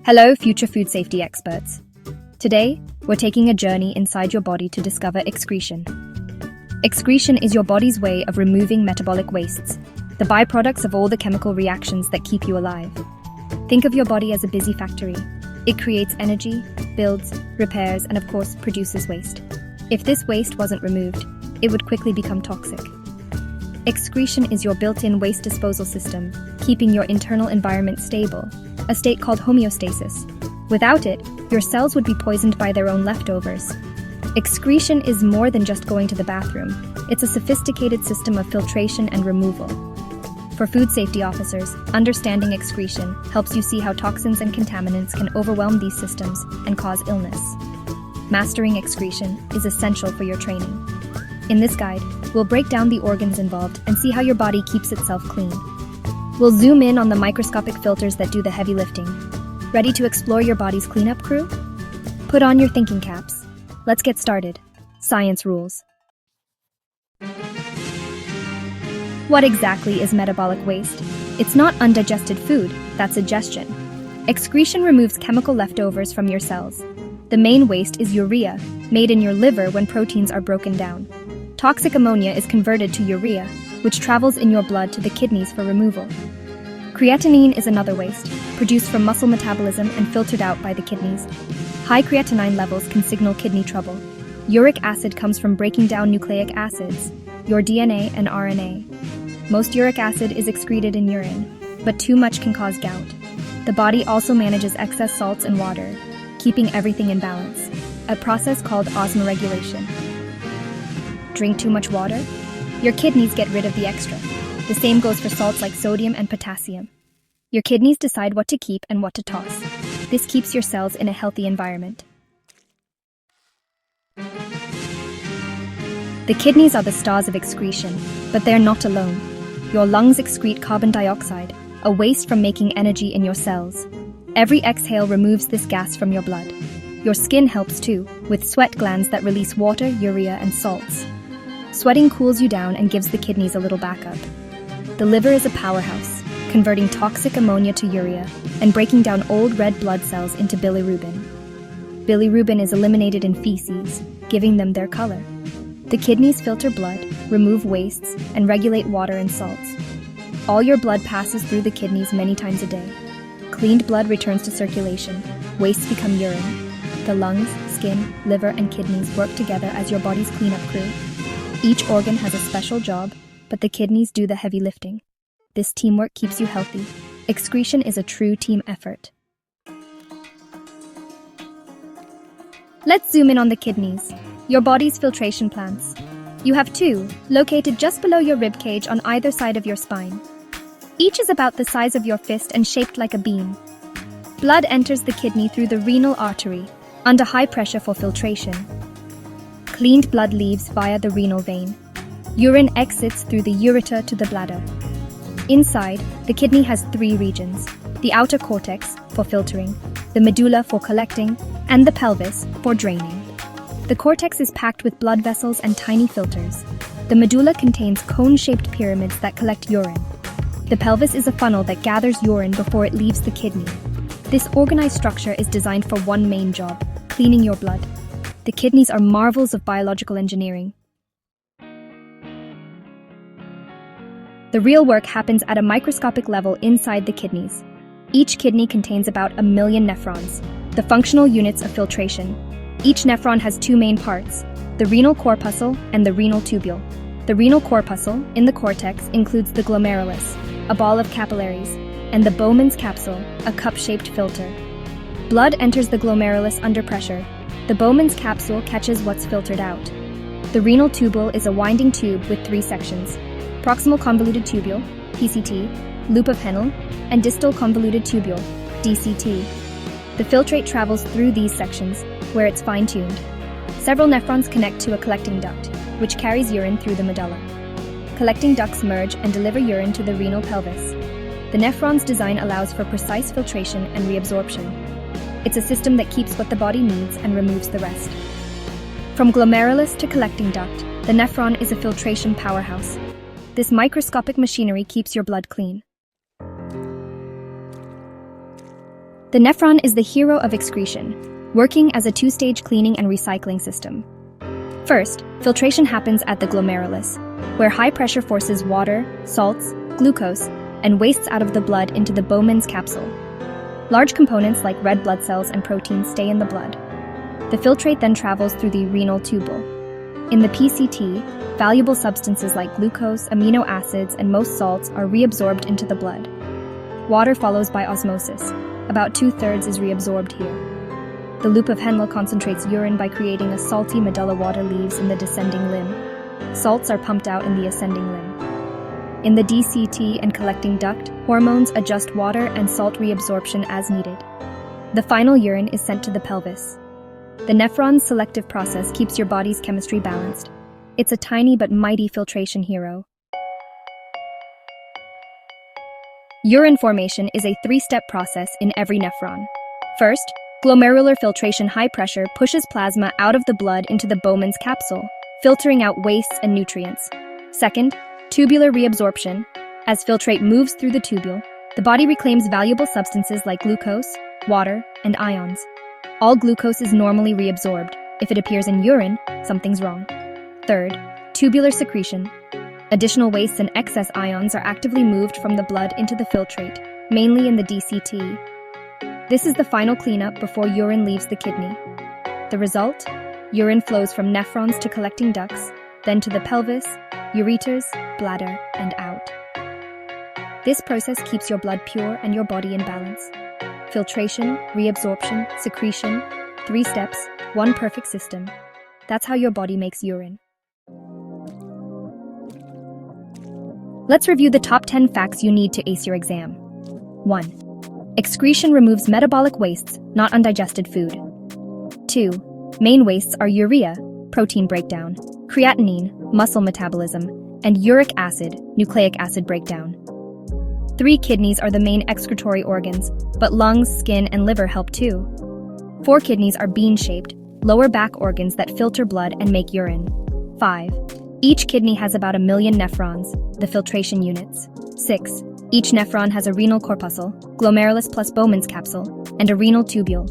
Hello, future food safety experts. Today, we're taking a journey inside your body to discover excretion. Excretion is your body's way of removing metabolic wastes, the byproducts of all the chemical reactions that keep you alive. Think of your body as a busy factory. It creates energy, builds, repairs, and of course, produces waste. If this waste wasn't removed, it would quickly become toxic. Excretion is your built-in waste disposal system, keeping your internal environment stable, a state called homeostasis. Without it, your cells would be poisoned by their own leftovers. Excretion is more than just going to the bathroom. It's a sophisticated system of filtration and removal. For food safety officers, understanding excretion helps you see how toxins and contaminants can overwhelm these systems and cause illness. Mastering excretion is essential for your training. In this guide, we'll break down the organs involved and see how your body keeps itself clean. We'll zoom in on the microscopic filters that do the heavy lifting. Ready to explore your body's cleanup crew? Put on your thinking caps. Let's get started. Science rules. What exactly is metabolic waste? It's not undigested food, that's digestion. Excretion removes chemical leftovers from your cells. The main waste is urea, made in your liver when proteins are broken down. Toxic ammonia is converted to urea, which travels in your blood to the kidneys for removal. Creatinine is another waste, produced from muscle metabolism and filtered out by the kidneys. High creatinine levels can signal kidney trouble. Uric acid comes from breaking down nucleic acids, your DNA and RNA. Most uric acid is excreted in urine, but too much can cause gout. The body also manages excess salts and water, keeping everything in balance, a process called osmoregulation. Drink too much water? Your kidneys get rid of the extra. The same goes for salts like sodium and potassium. Your kidneys decide what to keep and what to toss. This keeps your cells in a healthy environment. The kidneys are the stars of excretion, but they're not alone. Your lungs excrete carbon dioxide, a waste from making energy in your cells. Every exhale removes this gas from your blood. Your skin helps too, with sweat glands that release water, urea, and salts. Sweating cools you down and gives the kidneys a little backup. The liver is a powerhouse, converting toxic ammonia to urea and breaking down old red blood cells into bilirubin. Bilirubin is eliminated in feces, giving them their color. The kidneys filter blood, remove wastes, and regulate water and salts. All your blood passes through the kidneys many times a day. Cleaned blood returns to circulation. Wastes become urine. The lungs, skin, liver, and kidneys work together as your body's cleanup crew. Each organ has a special job, but the kidneys do the heavy lifting. This teamwork keeps you healthy. Excretion is a true team effort. Let's zoom in on the kidneys, your body's filtration plants. You have two, located just below your rib cage on either side of your spine. Each is about the size of your fist and shaped like a bean. Blood enters the kidney through the renal artery, under high pressure for filtration. Cleaned blood leaves via the renal vein. Urine exits through the ureter to the bladder. Inside, the kidney has three regions: the outer cortex, for filtering, the medulla for collecting, and the pelvis, for draining. The cortex is packed with blood vessels and tiny filters. The medulla contains cone-shaped pyramids that collect urine. The pelvis is a funnel that gathers urine before it leaves the kidney. This organized structure is designed for one main job: cleaning your blood. The kidneys are marvels of biological engineering. The real work happens at a microscopic level inside the kidneys. Each kidney contains about 1 million nephrons, the functional units of filtration. Each nephron has two main parts: the renal corpuscle and the renal tubule. The renal corpuscle, in the cortex, includes the glomerulus, a ball of capillaries, and the Bowman's capsule, a cup-shaped filter. Blood enters the glomerulus under pressure. The Bowman's capsule catches what's filtered out. The renal tubule is a winding tube with three sections: proximal convoluted tubule, PCT, loop of Henle, and distal convoluted tubule, DCT. The filtrate travels through these sections, where it's fine-tuned. Several nephrons connect to a collecting duct, which carries urine through the medulla. Collecting ducts merge and deliver urine to the renal pelvis. The nephron's design allows for precise filtration and reabsorption. It's a system that keeps what the body needs and removes the rest. From glomerulus to collecting duct, the nephron is a filtration powerhouse. This microscopic machinery keeps your blood clean. The nephron is the hero of excretion, working as a two-stage cleaning and recycling system. First, filtration happens at the glomerulus, where high pressure forces water, salts, glucose, and wastes out of the blood into the Bowman's capsule. Large components like red blood cells and proteins stay in the blood. The filtrate then travels through the renal tubule. In the PCT, valuable substances like glucose, amino acids, and most salts are reabsorbed into the blood. Water follows by osmosis. About 2/3 is reabsorbed here. The loop of Henle concentrates urine by creating a salty medulla. Water leaves in the descending limb. Salts are pumped out in the ascending limb. In the DCT and collecting duct, hormones adjust water and salt reabsorption as needed. The final urine is sent to the pelvis. The nephron's selective process keeps your body's chemistry balanced. It's a tiny but mighty filtration hero. Urine formation is a 3-step process in every nephron. First, glomerular filtration. High pressure pushes plasma out of the blood into the Bowman's capsule, filtering out wastes and nutrients. Second, tubular reabsorption. As filtrate moves through the tubule, the body reclaims valuable substances like glucose, water, and ions. All glucose is normally reabsorbed. If it appears in urine, something's wrong. Third, tubular secretion. Additional wastes and excess ions are actively moved from the blood into the filtrate, mainly in the DCT. This is the final cleanup before urine leaves the kidney. The result? Urine flows from nephrons to collecting ducts, then to the pelvis, ureters, bladder, and out. This process keeps your blood pure and your body in balance. Filtration, reabsorption, secretion, 3 steps, 1 perfect system. That's how your body makes urine. Let's review the top 10 facts you need to ace your exam. 1. Excretion removes metabolic wastes, not undigested food. 2. Main wastes are urea, protein breakdown, creatinine, muscle metabolism, and uric acid, nucleic acid breakdown. 3. Kidneys are the main excretory organs, but lungs, skin, and liver help too. 4. Kidneys are bean-shaped, lower back organs that filter blood and make urine. 5. Each kidney has about 1 million nephrons, the filtration units. 6. Each nephron has a renal corpuscle, glomerulus plus Bowman's capsule, and a renal tubule.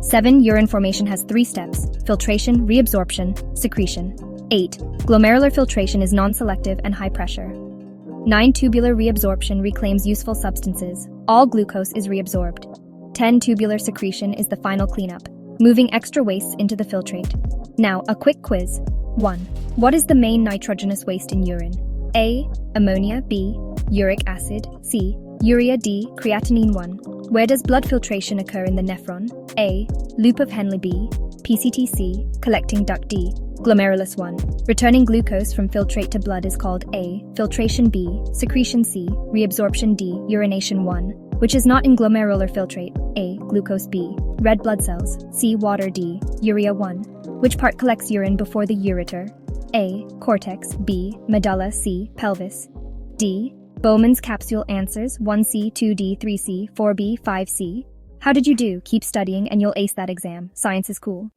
7. Urine formation has 3 steps: filtration, reabsorption, secretion. 8. Glomerular filtration is non-selective and high pressure. 9. Tubular reabsorption reclaims useful substances. All glucose is reabsorbed. 10. Tubular secretion is the final cleanup, moving extra wastes into the filtrate. Now, a quick quiz. 1. What is the main nitrogenous waste in urine? A. Ammonia. B. Uric acid. C. Urea. D. Creatinine. 1. Where does blood filtration occur in the nephron? A. Loop of Henle. B. PCTC. Collecting duct. D. Glomerulus. 1. Returning glucose from filtrate to blood is called A. Filtration. B. Secretion. C. Reabsorption. D. Urination. 1. Which is not in glomerular filtrate? A. Glucose. B. Red blood cells. C. Water. D. Urea. 1. Which part collects urine before the ureter? A. Cortex. B. Medulla. C. Pelvis. D. Bowman's capsule. Answers: 1C, 2D, 3C, 4B, 5C. How did you do? Keep studying and you'll ace that exam. Science is cool.